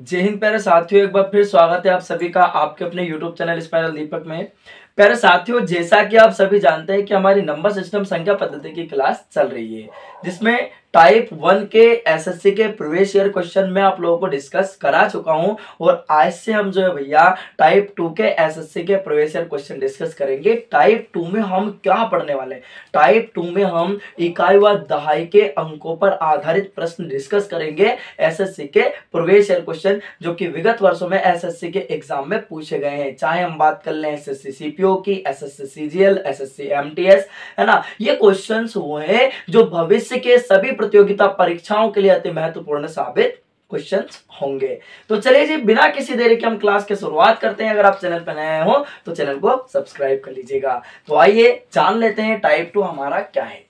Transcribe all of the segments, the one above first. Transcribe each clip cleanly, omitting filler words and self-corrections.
जय हिंद प्यारे साथियों, एक बार फिर स्वागत है आप सभी का आपके अपने YouTube चैनल स्पाइरल दीपक में। प्यारे साथियों, जैसा कि आप सभी जानते हैं कि हमारी नंबर सिस्टम संख्या पद्धति की क्लास चल रही है, जिसमें टाइप 1 के एसएससी के प्रीवियस ईयर क्वेश्चन में आप लोगों को डिस्कस करा चुका हूं और आज से हम जो है भैया टाइप 2 के एसएससी के प्रीवियस ईयर क्वेश्चन डिस्कस करेंगे। टाइप 2 में हम क्या पढ़ने वाले हैं? टाइप 2 में हम इकाई व दहाई के अंकों पर आधारित प्रश्न डिस्कस करेंगे। एसएससी के प्रीवियस ईयर क्वेश्चन जो कि विगत वर्षों में एसएससी के एग्जाम में पूछे गए हैं, चाहे हम बात कर लें एसएससी सीपीओ की, एसएससी सीजीएल, एसएससी एमटीएस, है ना। ये क्वेश्चंस वो हैं जो भविष्य के सभी प्रतियोगिता परीक्षाओं के लिए अति महत्वपूर्ण साबित क्वेश्चंस होंगे। तो चलिए जी, बिना किसी देरी के हम क्लास की शुरुआत करते हैं। अगर आप चैनल पर नए हो तो चैनल को सब्सक्राइब कर लीजिएगा। तो आइए जान लेते हैं टाइप 2 हमारा क्या है।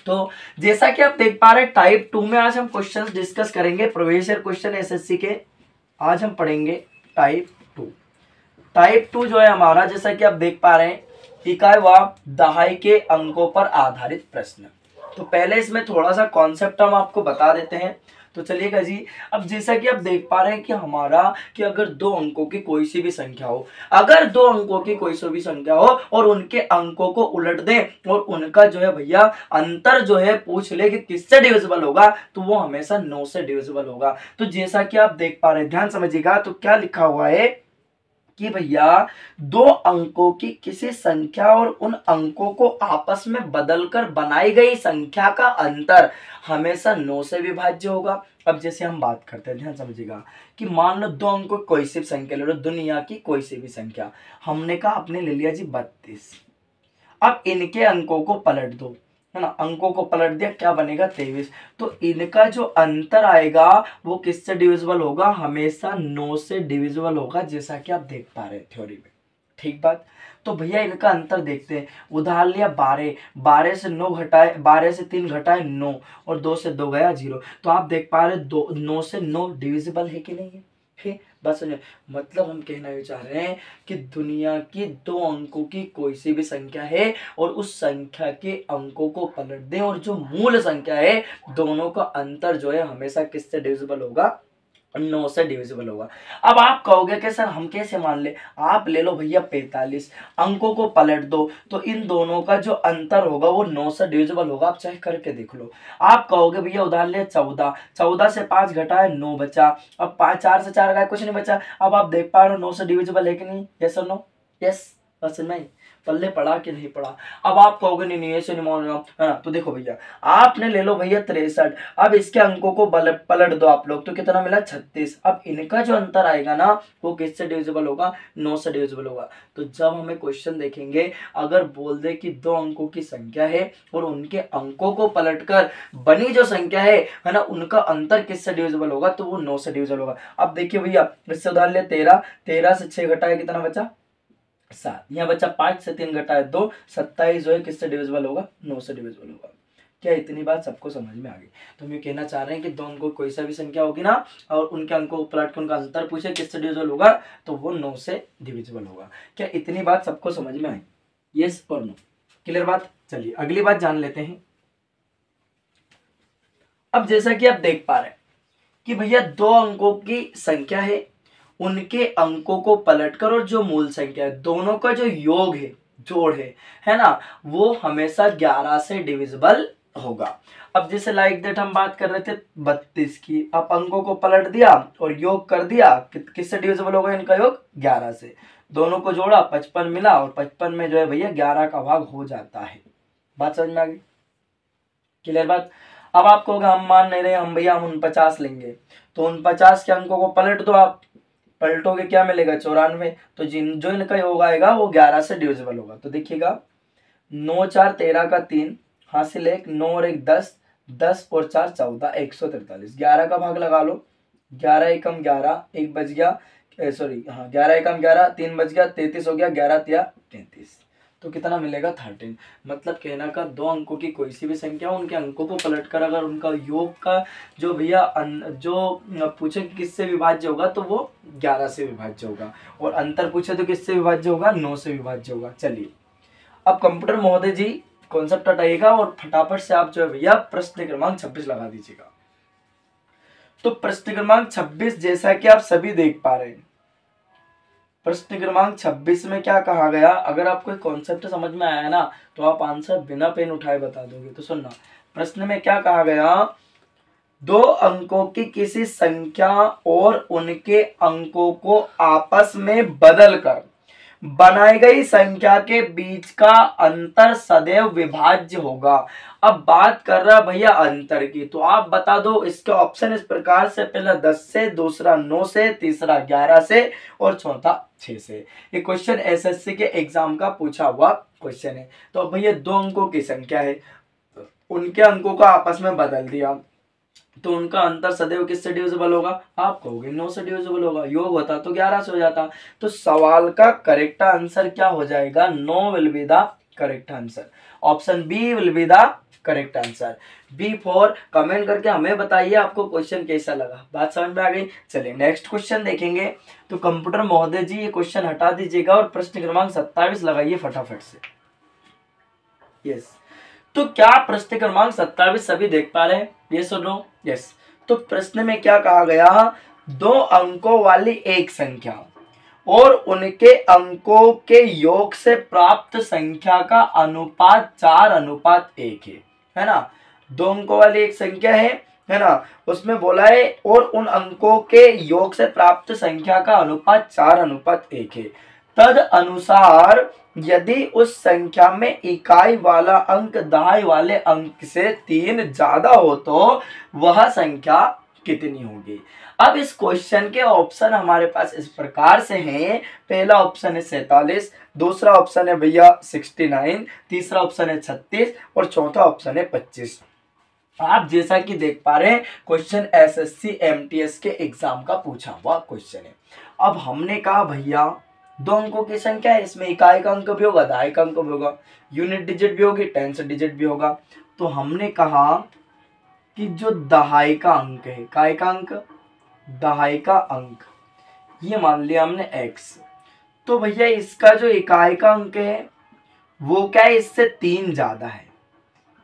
तो जैसा कि आप देख पा रहे हैं, टाइप 2 में आज हम क्वेश्चंस डिस्कस करेंगे, प्रीवियस ईयर क्वेश्चन एसएससी के। आज हम पढ़ेंगे टाइप 2। टाइप 2 जो है हमारा, जैसा कि आप देख पा रहे हैं, इकाई व दहाई के अंकों पर आधारित प्रश्न। तो पहले इसमें थोड़ा सा कॉन्सेप्ट हम आपको बता देते हैं। तो चलिएगा जी, अब जैसा कि आप देख पा रहे हैं कि हमारा कि अगर दो अंकों की कोई सी भी संख्या हो, अगर दो अंकों की कोई सी भी संख्या हो और उनके अंकों को उलट दें और उनका जो है भैया अंतर जो है पूछ ले कि किससे डिविजिबल होगा, तो वो हमेशा 9 से डिविजिबल होगा। तो जैसा कि आप देख पा रहे हैं, ध्यान समझिएगा। तो क्या लिखा हुआ है कि भैया दो अंकों की किसी संख्या और उन अंकों को आपस में बदलकर बनाई गई संख्या का अंतर हमेशा 9 से विभाज्य होगा। अब जैसे हम बात करते हैं, ध्यान समझिएगा कि मान लो दो अंकों की कोई सी भी संख्या ले लो, दुनिया की कोई सी भी संख्या। हमने कहा आपने ले लिया जी 32। अब इनके अंकों को पलट दो, है ना। अंकों को पलट दिया, क्या बनेगा? 23। तो इनका जो अंतर आएगा वो किससे डिविजिबल होगा? हमेशा 9 से डिविजिबल होगा, जैसा कि आप देख पा रहे हैं थ्योरी में। ठीक बात। तो भैया इनका अंतर देखते हैं। उदाहरण लिया 12, 12 से 9 घटाए, 12 से 3 घटाए 9 और 2 से 2 गया 0। तो आप देख पा रहे 9 से 9 डिविजिबल है कि नहीं है? बस मतलब हम कहना ये चाह रहे हैं कि दुनिया की दो अंकों की कोई सी भी संख्या है और उस संख्या के अंकों को पलट दें और जो मूल संख्या है दोनों का अंतर जो है हमेशा किससे डिविजिबल होगा? 9 से डिविजिबल होगा। अब आप कहोगे कि सर हम कैसे मान ले? आप ले लो भैया 45, अंकों को पलट दो तो इन दोनों का जो अंतर होगा वो 9 से डिविजिबल होगा। आप चाहे करके देख लो। आप कहोगे भैया उदाहरण ले 14, 14 से 5 घटाए 9 बचा। अब 4 से 4 गए, कुछ नहीं बचा। अब आप देख पा रहे हो 9 से डिविजिबल है कि नहीं? यस और नो? यस बस नहीं। पल्ले पड़ा कि नहीं पड़ा? अब आप कहोगे नहीं ऐसे नहीं मान रहा, है ना। तो देखो भैया, आपने ले लो भैया 63। अब इसके अंकों को पलट दो आप लोग, तो कितना मिला? 36। अब इनका जो अंतर आएगा ना वो किससे डिविजिबल होगा? 9 से डिविजिबल होगा। तो जब हमें क्वेश्चन देखेंगे, अगर बोल दे कि दो अंकों की संख्या है और उनके अंकों को पलटकर बनी जो संख्या है ना, उनका अंतर किससे डिविजिबल होगा, तो वो 9 से डिविजिबल होगा। अब देखिए भैया, इससे उदाहरण ले 13, 13 से 6 घटाए कितना बचा? 7। यहाँ बच्चा 5 से 3 घटाए 2, 27 जो है किससे डिविजिबल होगा? 9 से डिविजिबल होगा। क्या इतनी बात सबको समझ में आ गई? तो हम ये कहना चाह रहे हैं कि दो अंकों कोई सा भी संख्या होगी ना और उनके अंकों को पलट के उनका अंतर पूछे किससे डिविजिबल होगा, तो वो 9 से डिविजिबल होगा। क्या इतनी बात सबको समझ में आई? यस और नो? क्लियर बात? चलिए अगली बात जान लेते हैं। अब जैसा कि आप देख पा रहे हैं कि भैया दो अंकों की संख्या है, उनके अंकों को पलटकर और जो मूल संख्या है दोनों का जो योग है, जोड़ है ना, वो हमेशा 11 से डिविजिबल होगा। अब जैसे लाइक दैट हम बात कर रहे थे 32 की, अब अंकों को पलट दिया और योग कर दिया, किससे डिविजिबल होगा इनका योग? 11 से। दोनों को जोड़ा 55 मिला और 55 में जो है भैया 11 का भाग हो जाता है। बात समझ में आ गई? क्लियर बात? अब आप कहोगे हम मान नहीं रहे, हम भैया हम 49 लेंगे। तो 49 के अंकों को पलट दो, आप पलटोगे क्या मिलेगा? 94। तो जो इनका योग आएगा वो 11 से डिविजिबल होगा। तो देखिएगा 9 4 13 का 3 हासिल 1, 9 और 1 10, 10 और 4 14, 143। 11 का भाग लगा लो, 11 एकम 11, 1 बच गया, सॉरी हाँ 11 एकम 11, 3 बच गया, 33 हो गया, 11 तिया 33। तो कितना मिलेगा? 13। मतलब कहना का दो अंकों की कोई सी भी संख्या उनके अंकों को पलटकर अगर उनका योग का जो भैया जो पूछे किससे विभाज्य होगा तो वो 11 से विभाज्य होगा और अंतर पूछे तो किससे विभाज्य होगा? 9 से विभाज्य होगा। चलिए अब कंप्यूटर महोदय जी कॉन्सेप्ट हटाइएगा और फटाफट से आप जो है भैया प्रश्न क्रमांक 26 लगा दीजिएगा। तो प्रश्न क्रमांक 26 जैसा कि आप सभी देख पा रहे हैं, प्रश्न क्रमांक 26 में क्या कहा गया, अगर आपको कॉन्सेप्ट समझ में आया ना तो आप आंसर बिना पेन उठाए बता दोगे। तो सुनना, प्रश्न में क्या कहा गया, दो अंकों की किसी संख्या और उनके अंकों को आपस में बदलकर बनाई गई संख्या के बीच का अंतर सदैव विभाज्य होगा। अब बात कर रहा भैया अंतर की, तो आप बता दो इसके ऑप्शन इस प्रकार से, पहला 10 से, दूसरा 9 से, तीसरा 11 से और चौथा 6 से। ये क्वेश्चन एसएससी के एग्जाम का पूछा हुआ क्वेश्चन है। तो भैया दो अंकों की संख्या है, उनके अंकों को आपस में बदल दिया तो उनका अंतर सदैव किससे डिविजिबल होगा, आप कहोगे 9 से डिविजिबल होगा, योग होता तो 11 से हो जाता। तो सवाल का करेक्ट आंसर क्या हो जाएगा, 9 will be the correct answer, option B will be the correct answer. B for comment करके हमें बताइए आपको क्वेश्चन कैसा लगा, बात समझ में आ गई। चलिए नेक्स्ट क्वेश्चन देखेंगे। तो कंप्यूटर महोदय जी ये क्वेश्चन हटा दीजिएगा और प्रश्न क्रमांक 27 लगाइए फटाफट से। यस, तो क्या प्रश्न क्रमांक 27 सभी देख पा रहे हैं, ये सुनो। यस, तो प्रश्न में क्या कहा गया, दो अंकों वाली एक संख्या और उनके अंकों के योग से प्राप्त संख्या का अनुपात 4:1 है ना। दो अंकों वाली एक संख्या है ना, उसमें बोला है और उन अंकों के योग से प्राप्त संख्या का अनुपात 4:1 है। तद अनुसार यदि उस संख्या में इकाई वाला अंक दहाई वाले अंक से 3 ज्यादा हो तो वह संख्या कितनी होगी। अब इस क्वेश्चन के ऑप्शन हमारे पास इस प्रकार से हैं, पहला ऑप्शन है 47, दूसरा ऑप्शन है भैया 69, तीसरा ऑप्शन है 36 और चौथा ऑप्शन है 25। आप जैसा कि देख पा रहे हैं क्वेश्चन एसएससी एमटीएस के एग्जाम का पूछा हुआ क्वेश्चन है। अब हमने कहा भैया दो अंकों की संख्या है, इसमें इकाई का अंक भी होगा, दहाई का अंक भी होगा, यूनिट डिजिट भी होगी, टेंस डिजिट भी होगा। तो हमने कहा कि जो दहाई का अंक है, इकाई का अंक, दहाई का अंक, ये मान लिया हमने x, तो भैया इसका जो इकाई का अंक है वो क्या है, इससे 3 ज्यादा है।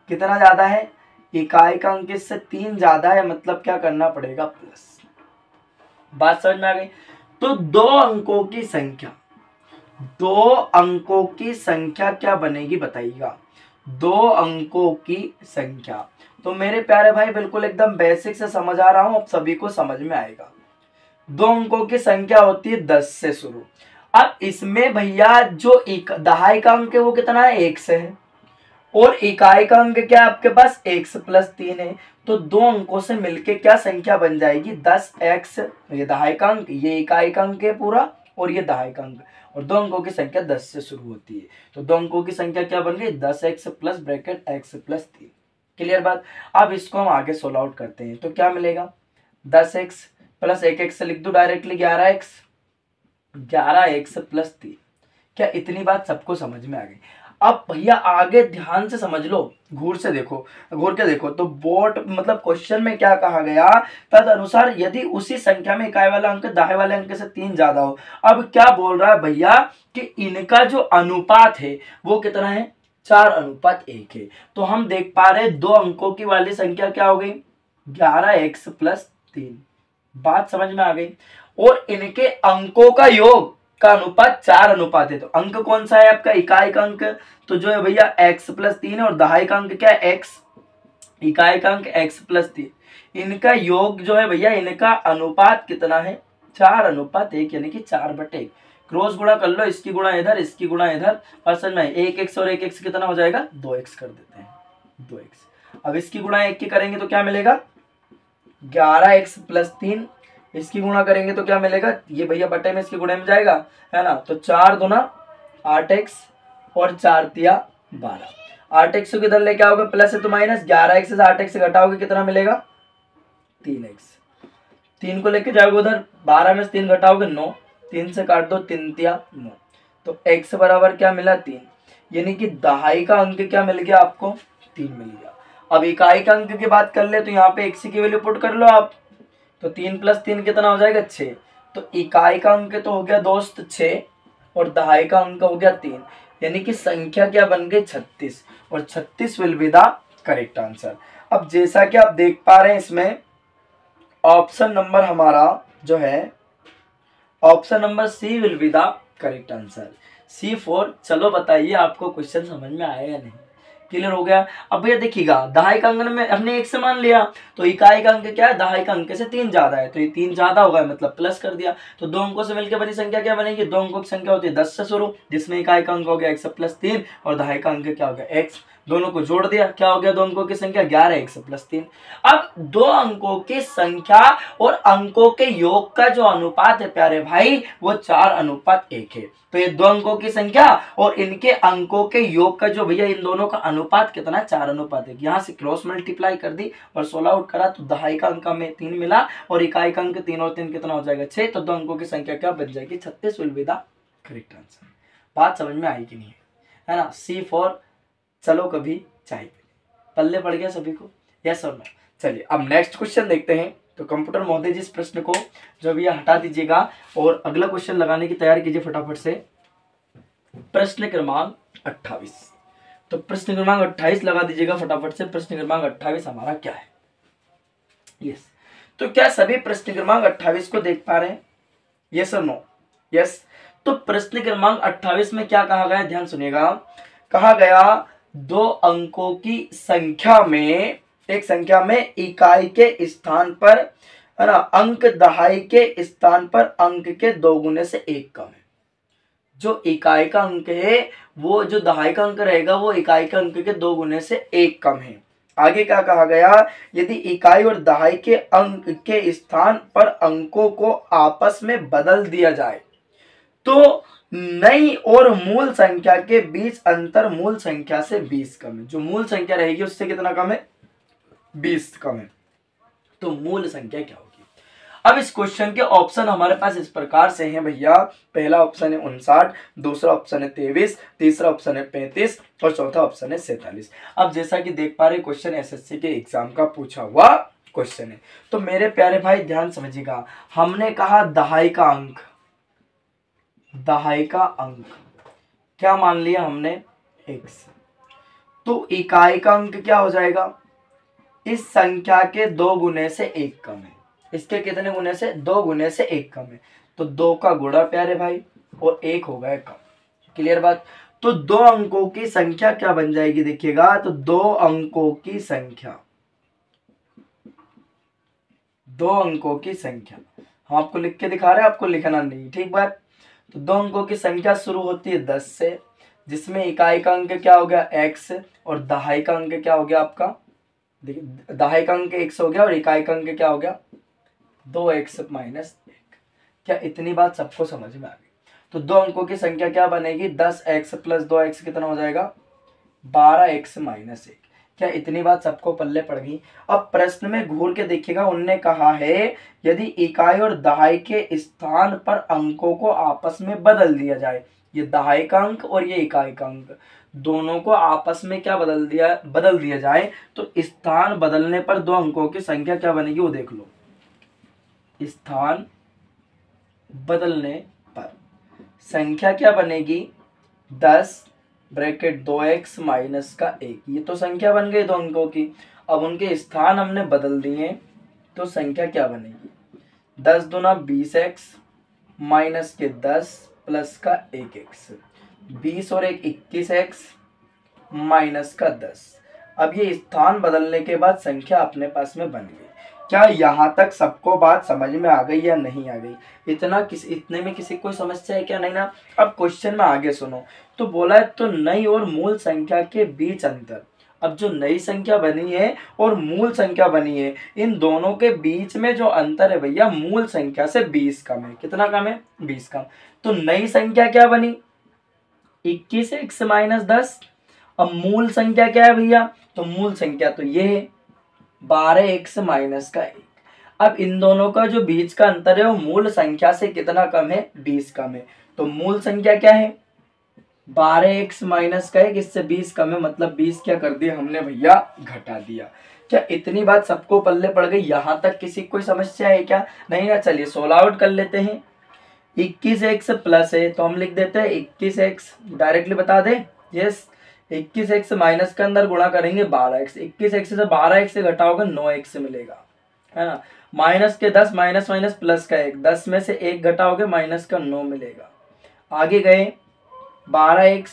कितना ज्यादा है, इकाई का अंक इससे 3 ज्यादा है, मतलब क्या करना पड़ेगा, प्लस। बात समझ में आ गई। तो दो अंकों की संख्या, दो अंकों की संख्या क्या बनेगी बताइएगा, दो अंकों की संख्या। तो मेरे प्यारे भाई बिल्कुल एकदम बेसिक से समझ आ रहा हूं, अब सभी को समझ में आएगा। दो अंकों की संख्या होती है 10 से शुरू। अब इसमें भैया जो दहाई का अंक है वो कितना है, 1 से है, और इकाई का अंक क्या है आपके पास, x + 3 है। तो दो अंकों से मिलके क्या संख्या बन जाएगी, 10x, ये दहाई का अंक, ये इकाई का अंक है पूरा और ये दहाई का अंक, और दो अंकों की संख्या 10 से शुरू होती है। तो दो अंकों की संख्या क्या बन गई, 10x plus bracket x + 3। Clear बात। अब इसको हम आगे सोल्व आउट करते हैं, तो क्या मिलेगा, 10x प्लस 1x से लिख दो डायरेक्टली 11x, 11x + 3। क्या इतनी बात सबको समझ में आ गई। अब भैया आगे ध्यान से समझ लो, घूर से देखो, घूर के देखो। तो बोर्ड मतलब क्वेश्चन में क्या कहा गया, तद अनुसार यदि उसी संख्या में इकाई वाला अंक दाएं वाले अंक से 3 ज्यादा हो। अब क्या बोल रहा है भैया कि इनका जो अनुपात है वो कितना है, 4:1 है। तो हम देख पा रहे हैं दो अंकों की वाली संख्या क्या हो गई, 11x + 3। बात समझ में आ गई। और इनके अंकों का योग का अनुपात 4:1 है। तो अंक कौन सा है आपका, इकाई का अंक, तो जो है भैया x + 3 है, और दहाई का अंक क्या है, x, इकाई का अंक x + 3। इनका योग जो है भैया, इनका अनुपात कितना है, 4:1, यानी कि 4/1। क्रॉस गुणा कर लो, इसकी गुणा इधर, इसकी गुणा इधर, पर्सन में 1x और 1x कितना हो जाएगा, 2x कर देते हैं, 2x। अब इसकी गुणा 1 की करेंगे तो क्या मिलेगा, 11x + 3। इसकी गुणा करेंगे तो क्या मिलेगा, ये भैया बटे में इसके गुणे में जाएगा, है ना। तो 4 दूना 8x और 4 तिया 12। 8x को किधर लेके आओगे, प्लस है तो माइनस, 11x से 8x से घटाओगे कितना मिलेगा, 3x। 3 को लेके जाओगे उधर, 12 में से 3 घटाओगे 9, 3 से काट दो, 3 तिया 9। तो x बराबर क्या मिला, 3। यानी कि दहाई का अंक क्या मिल गया आपको, 3 मिल गया। अब इकाई का अंक की बात कर ले तो यहाँ पे x की वैल्यू पुट कर लो आप, तो 3 + 3 कितना हो जाएगा, 6। तो इकाई का अंक तो हो गया दोस्त 6 और दहाई का अंक हो गया 3, यानी कि संख्या क्या बन गई, 36, और 36 will be the correct answer. अब जैसा कि आप देख पा रहे हैं इसमें ऑप्शन नंबर हमारा जो है, option number C will be the correct answer. C4। चलो बताइए आपको क्वेश्चन समझ में आया या नहीं, क्लियर हो गया। अब भैया देखिएगा, दहाई का अंक में हमने 1 से मान लिया, तो इकाई का अंक क्या है, दहाई का अंक से 3 ज्यादा है, तो ये 3 ज्यादा होगा मतलब प्लस कर दिया। तो दो अंकों से मिलकर बनी संख्या क्या बनेगी, दो अंकों की संख्या होती है 10 से शुरू, जिसमें इकाई का अंक हो गया 1 प्लस 3 और दहाई का अंक क्या हो गया x। दोनों को जोड़ दिया, क्या हो गया, दो अंकों की संख्या 11 1 प्लस 3। अब दो अंकों की संख्या और अंकों के योग का जो अनुपात है प्यारे भाई, वो 4:1 है। तो ये दो अंकों की संख्या और इनके अंकों के योग का जो भैया इन दोनों का अनुपात कितना है, 4:1। यहाँ से क्रॉस मल्टीप्लाई कर दी और 16 आउट करा, तो दहाई का अंक में 3 मिला और इकाई का अंक 3 और 3 कितना हो जाएगा 6। तो दो अंकों की संख्या क्या बन जाएगी, 36 will be the correct answer. बात समझ में आई कि नहीं है ना। C4। चलो कभी चाय पल्ले पड़ गया सभी को, यस और नो। चलिए अब नेक्स्ट क्वेश्चन देखते हैं। तो कंप्यूटर महोदय जी इस प्रश्न को जो भी हटा दीजिएगा और अगला क्वेश्चन लगाने की तैयारी कीजिए फटाफट से। प्रश्न क्रमांक 28। तो प्रश्न क्रमांक 28 लगा दीजिएगा फटाफट से। प्रश्न क्रमांक 28 हमारा क्या है, यस। तो क्या सभी प्रश्न क्रमांक 28 को देख पा रहे हैं, यस और नो, यस। तो प्रश्न क्रमांक 28 में क्या कहा गया, ध्यान सुनिएगा। कहा गया दो अंकों की संख्या में, एक संख्या में इकाई के स्थान पर है ना, अंक दहाई के स्थान पर अंक के 2 गुने से 1 कम है। जो इकाई का अंक है वो जो दहाई का अंक रहेगा वो इकाई के अंक के 2 गुने से 1 कम है। आगे क्या कहा गया, यदि इकाई और दहाई के अंक के स्थान पर अंकों को आपस में बदल दिया जाए तो नई और मूल संख्या के बीच अंतर मूल संख्या से 20 कम है। जो मूल संख्या रहेगी उससे कितना कम है, 20 कम है। तो मूल संख्या क्या होगी। अब इस क्वेश्चन के ऑप्शन हमारे पास इस प्रकार से हैं भैया। पहला ऑप्शन है 59, दूसरा ऑप्शन है 23, तीसरा ऑप्शन है 35 और चौथा ऑप्शन है 47। अब जैसा कि देख पा रहे क्वेश्चन एसएससी के एग्जाम का पूछा हुआ क्वेश्चन है। तो मेरे प्यारे भाई ध्यान समझिएगा, हमने कहा दहाई का अंक, दहाई का अंक क्या मान लिया हमने, x। तो इकाई का अंक क्या हो जाएगा, इस संख्या के 2 गुने से 1 कम है। इसके कितने गुने से, 2 गुने से 1 कम है। तो 2 का गुणा प्यारे भाई और 1 हो गया कम। क्लियर बात। तो दो अंकों की संख्या क्या बन जाएगी, देखिएगा। तो दो अंकों की संख्या, दो अंकों की संख्या हम आपको लिख के दिखा रहे हैं, आपको लिखना नहीं, ठीक बात। तो दो अंकों की संख्या शुरू होती है 10 से, जिसमें इकाई का अंक क्या हो गया x और दहाई का अंक क्या हो गया आपका, देखिए दहाई का अंक 1 हो गया और इकाई का अंक क्या हो गया 2x - 1। क्या इतनी बात सबको समझ में आ गई। तो दो अंकों की संख्या क्या बनेगी, 10x + 2x कितना हो जाएगा 12x - 1। क्या इतनी बात सबको पल्ले पड़ गई। अब प्रश्न में घूर के देखिएगा, उनने कहा है यदि इकाई और दहाई के स्थान पर अंकों को आपस में बदल दिया जाए, ये दहाई का अंक और ये इकाई का अंक दोनों को आपस में क्या बदल दिया जाए, तो स्थान बदलने पर दो अंकों की संख्या क्या बनेगी वो देख लो। स्थान बदलने पर संख्या क्या बनेगी 10 ब्रैकेट 2x - 1। ये तो संख्या बन गई दो अंकों की। अब उनके स्थान हमने बदल दिए तो संख्या क्या बनेगी 10 दूना 20x माइनस के 10 प्लस का 1x, 20 और 1 21x माइनस का 10। अब ये स्थान बदलने के बाद संख्या अपने पास में बन गई। क्या यहाँ तक सबको बात समझ में आ गई या नहीं आ गई, इतने में किसी को समस्या है क्या, नहीं ना। अब क्वेश्चन में आगे सुनो। तो बोला है तो नई और मूल संख्या के बीच अंतर। अब जो नई संख्या बनी है और मूल संख्या बनी है, इन दोनों के बीच में जो अंतर है भैया मूल संख्या से 20 कम है। कितना कम है 20 कम। तो नई संख्या क्या बनी 21x - 10। अब मूल संख्या क्या है भैया, तो मूल संख्या तो ये है 12x - 1। अब इन दोनों का जो बीच का अंतर है वो मूल संख्या से कितना कम है 20 कम है। तो मूल संख्या क्या है 12x - 1, इससे 20 कम है, मतलब 20 क्या कर दिया हमने भैया घटा दिया। क्या इतनी बात सबको पल्ले पड़ गई, यहाँ तक किसी कोई समस्या है क्या, नहीं ना। चलिए 16 आउट कर लेते हैं। 21x प्लस है तो हम लिख देते हैं 21x, डायरेक्टली बता दे यस। 21x माइनस के अंदर गुणा करेंगे 12x, 21x से 12x से घटाओगे 9x मिलेगा। है ना। माइनस के 10 माइनस माइनस प्लस का 1, 10 में से 1 घटाओगे माइनस का 9 मिलेगा। आगे गए 12x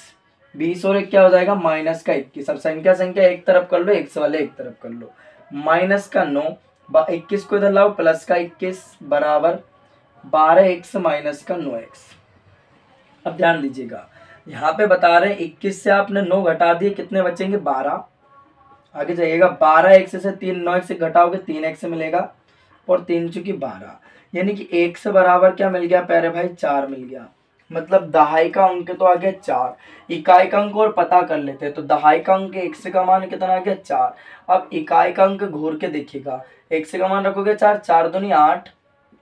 20 और 1 क्या हो जाएगा माइनस का 21। अब संख्या संख्या एक तरफ कर लो, x वाले एक तरफ कर लो। माइनस का 9 21 को इधर लाओ, प्लस का 21 बराबर 12x माइनस का 9x। अब ध्यान दीजिएगा यहाँ पे बता रहे हैं 21 से आपने 9 घटा दिए, कितने बचेंगे 12। आगे जाइएगा 12x से 3 9x से घटाओगे 3x मिलेगा और 3 चुकी 12, यानी कि 1 से बराबर क्या मिल गया प्यारे भाई 4 मिल गया। मतलब दहाई का अंक तो आ गया 4। इकाई का अंक और पता कर लेते हैं, तो दहाई का अंक 1 का मान कितना आ गया 4। अब इकाई का अंक घूर के देखिएगा, 1 का मान रखोगे 4, 4 दूनी 8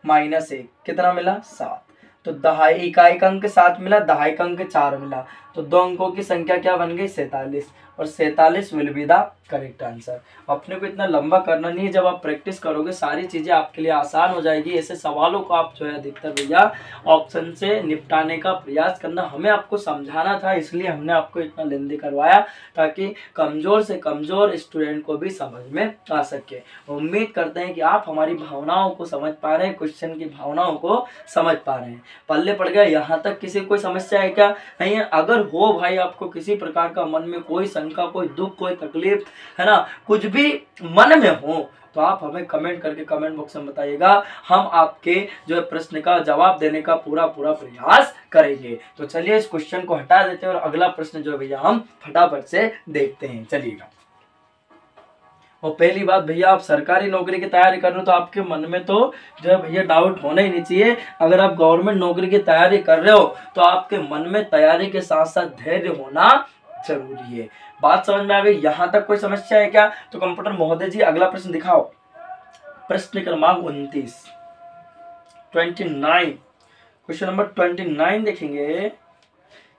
माइनस 1 कितना मिला 7। तो दहाई इकाई का अंक 7 मिला, दहाई का अंक 4 मिला, तो दो अंकों की संख्या क्या बन गई 47, और 47 will be the correct answer. अपने को इतना लंबा करना नहीं है, जब आप प्रैक्टिस करोगे सारी चीजें आपके लिए आसान हो जाएगी। ऐसे सवालों को आप जो है अधिकतर भैया ऑप्शन से निपटाने का प्रयास करना, हमें आपको समझाना था इसलिए हमने आपको इतना लेंदी करवाया, ताकि कमजोर से कमजोर स्टूडेंट को भी समझ में आ सके। उम्मीद करते हैं कि आप हमारी भावनाओं को समझ पा रहे हैं, क्वेश्चन की भावनाओं को समझ पा रहे हैं। पल्ले पड़ गया यहाँ तक, किसी कोई समस्या है क्या? नहीं है। अगर हो भाई आपको किसी प्रकार का मन में कोई शंका, कोई दुख, कोई तकलीफ है ना, कुछ भी मन में हो, तो आप हमें कमेंट करके कमेंट बॉक्स में बताइएगा। हम आपके जो है प्रश्न का जवाब देने का पूरा प्रयास करेंगे। तो चलिए इस क्वेश्चन को हटा देते हैं और अगला प्रश्न जो है भैया हम फटाफट से देखते हैं। चलिएगा, और पहली बात भैया, आप सरकारी नौकरी की तैयारी कर रहे हो तो आपके मन में तो जो है भैया डाउट होना ही नहीं चाहिए। अगर आप गवर्नमेंट नौकरी की तैयारी कर रहे हो तो आपके मन में तैयारी के साथ साथ धैर्य होना जरूरी है। बात समझ में आ गई? यहाँ तक कोई समस्या है क्या? तो कंप्यूटर महोदय जी अगला प्रश्न दिखाओ। प्रश्न क्रमांक 29 क्वेश्चन नंबर 29 देखेंगे।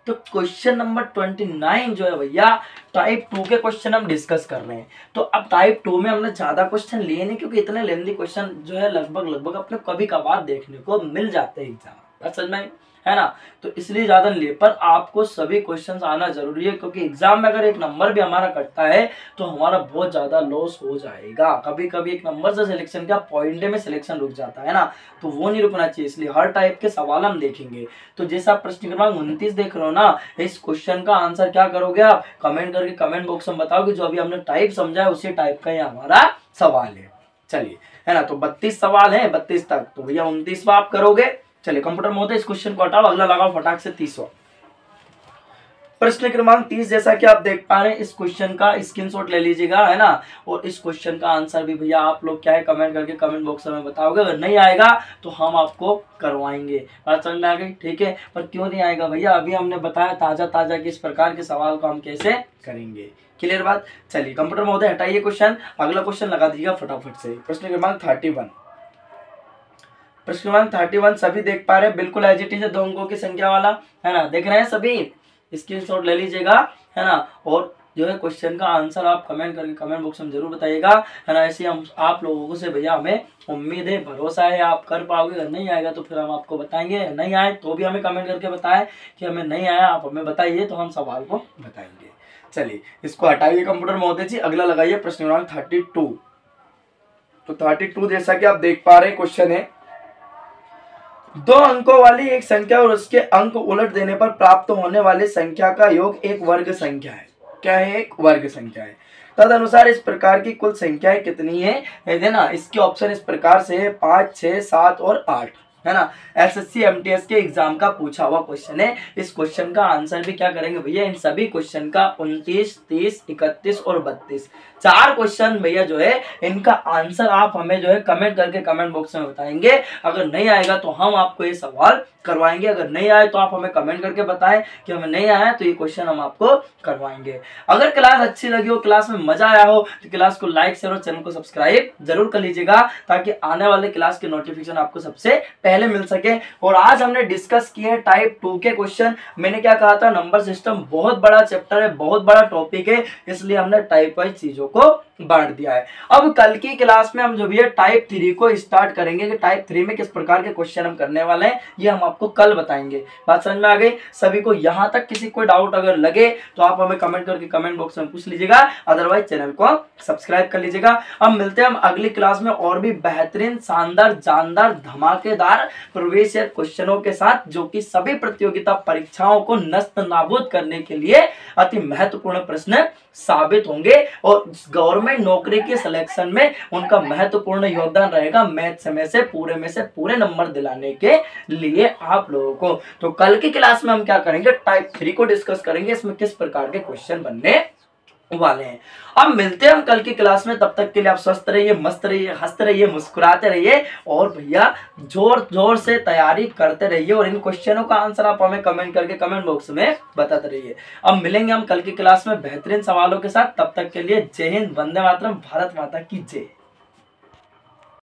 तो क्वेश्चन नंबर 29 जो है भैया टाइप 2 के क्वेश्चन हम डिस्कस कर रहे हैं। तो अब टाइप 2 में हमने ज्यादा क्वेश्चन लिए नहीं, क्योंकि इतने लेंथी क्वेश्चन जो है लगभग अपने कभी कभार देखने को मिल जाते हैं एग्जाम, बात समझ में है ना। तो इसलिए ज्यादा ले, पर आपको सभी क्वेश्चंस आना जरूरी है, क्योंकि एग्जाम में अगर एक नंबर भी हमारा कटता है तो हमारा बहुत ज्यादा लॉस हो जाएगा। कभी कभी एक नंबर से सिलेक्शन का पॉइंट में सिलेक्शन रुक जाता है ना, तो वो नहीं रुकना चाहिए। इसलिए हर टाइप के सवाल हम देखेंगे। तो जैसा आप प्रश्न क्रमांक 29 देख रहे हो ना, इस क्वेश्चन का आंसर क्या करोगे आप? कमेंट करके कमेंट बॉक्स में बताओगे। जो अभी हमने टाइप समझा है उसी टाइप का ये हमारा सवाल है। चलिए, है ना। तो 32 सवाल है 32 तक, तो भैया 29वां आप करोगे। चलिए कंप्यूटर मोड इस क्वेश्चन को हटाओ, अगला लगाओ फटाक से 30वां। प्रश्न क्रमांक 30 जैसा कि आप देख पा रहे हैं, इस क्वेश्चन का स्क्रीनशॉट ले लीजिएगा, है ना। और इस क्वेश्चन का आंसर भी भैया आप लोग क्या है कमेंट करके कमेंट बॉक्स में बताओगे। अगर नहीं आएगा तो हम आपको करवाएंगे। बात समझ में आ गई? ठीक है। पर क्यों नहीं आएगा भैया? अभी हमने बताया ताजा किस प्रकार के सवाल को हम कैसे करेंगे। क्लियर बात? चलिए कंप्यूटर महोदय हटाइए क्वेश्चन, अगला क्वेश्चन लगा दीजिएगा फटाफट से। प्रश्न क्रमांक 31 प्रश्न क्रमांक 31 सभी देख पा रहे हैं, बिल्कुल एज इट इज है, 2 अंकों की संख्या वाला, है ना। देख रहे हैं सभी? स्क्रीनशॉट ले लीजिएगा, है ना। और जो है क्वेश्चन का आंसर आप कमेंट करके कमेंट बॉक्स में जरूर बताइएगा, है ना। ऐसे हम आप लोगों से भैया हमें उम्मीद है, भरोसा है आप कर पाओगे। अगर नहीं आएगा तो फिर हम आपको बताएंगे, नहीं आए तो भी हमें कमेंट करके बताएं कि हमें नहीं आया, आप हमें बताइए तो हम सवाल को बताएंगे। चलिए इसको हटाइए कंप्यूटर महोदय जी, अगला लगाइए प्रश्न क्रमांक 32। तो 32 जैसा कि आप देख पा रहे हैं क्वेश्चन है, 2 अंकों वाली एक संख्या और उसके अंक उलट देने पर प्राप्त होने वाली संख्या का योग एक वर्ग संख्या है। क्या है? एक वर्ग संख्या है। तदनुसार इस प्रकार की कुल संख्याएं कितनी है ना। इसके ऑप्शन इस प्रकार से है 5, 6, 7 और 8, है ना। एसएससी एमटीएस के एग्जाम का पूछा हुआ क्वेश्चन है। इस क्वेश्चन का आंसर भी क्या करेंगे भैया, इन सभी क्वेश्चन का 29, 30, 31 और 32 4 क्वेश्चन भैया जो है इनका आंसर आप हमें जो है कमेंट करके कमेंट बॉक्स में बताएंगे। अगर नहीं आएगा तो हम आपको ये सवाल करवाएंगे। अगर नहीं आए तो आप हमें कमेंट करके बताएं कि हमें नहीं आया, तो ये क्वेश्चन हम आपको करवाएंगे। अगर क्लास अच्छी लगी हो, क्लास में मजा आया हो, तो क्लास को लाइक शेयर और चैनल को सब्सक्राइब जरूर कर लीजिएगा, ताकि आने वाले क्लास के नोटिफिकेशन आपको सबसे पहले मिल सके। और आज हमने डिस्कस किए टाइप 2 के क्वेश्चन। मैंने क्या कहा था, नंबर सिस्टम बहुत बड़ा चैप्टर है, बहुत बड़ा टॉपिक है, इसलिए हमने टाइप वाइज चीजों को बांट दिया है। अब कल की क्लास में हम जो भी है टाइप 3 को स्टार्ट करेंगे कि टाइप 3 में किस प्रकार के क्वेश्चन हम करने वाले हैं, ये हम आपको कल बताएंगे। बात समझ में आ गई सभी को? यहां तक किसी कोई डाउट अगर लगे तो आप हमें कमेंट करके कमेंट बॉक्स में पूछ लीजिएगा, अदरवाइज चैनल को सब्सक्राइब कर लीजिएगा। अब मिलते हैं हम अगली क्लास में और भी बेहतरीन, शानदार, जानदार, धमाकेदार प्रवेश क्वेश्चनों के साथ, जो कि सभी प्रतियोगिता परीक्षाओं को नस्त नाबूद करने के लिए अति महत्वपूर्ण प्रश्न साबित होंगे और गवर्नमेंट नौकरी के सिलेक्शन में उनका महत्वपूर्ण योगदान रहेगा मैथ्स में से पूरे नंबर दिलाने के लिए आप लोगों को। तो कल की क्लास में हम क्या करेंगे, टाइप 3 को डिस्कस करेंगे, इसमें किस प्रकार के क्वेश्चन बनने वाले हैं। अब मिलते हैं हम कल की क्लास में, तब तक के लिए आप स्वस्थ रहिए, मस्त रहिए, हंसते रहिए, मुस्कुराते रहिए और भैया जोर जोर से तैयारी करते रहिए और इन क्वेश्चनों का आंसर आप हमें कमेंट करके कमेंट बॉक्स में बताते रहिए। अब मिलेंगे हम कल की क्लास में बेहतरीन सवालों के साथ, तब तक के लिए जय हिंद, वंदे मातरम, भारत माता की जय।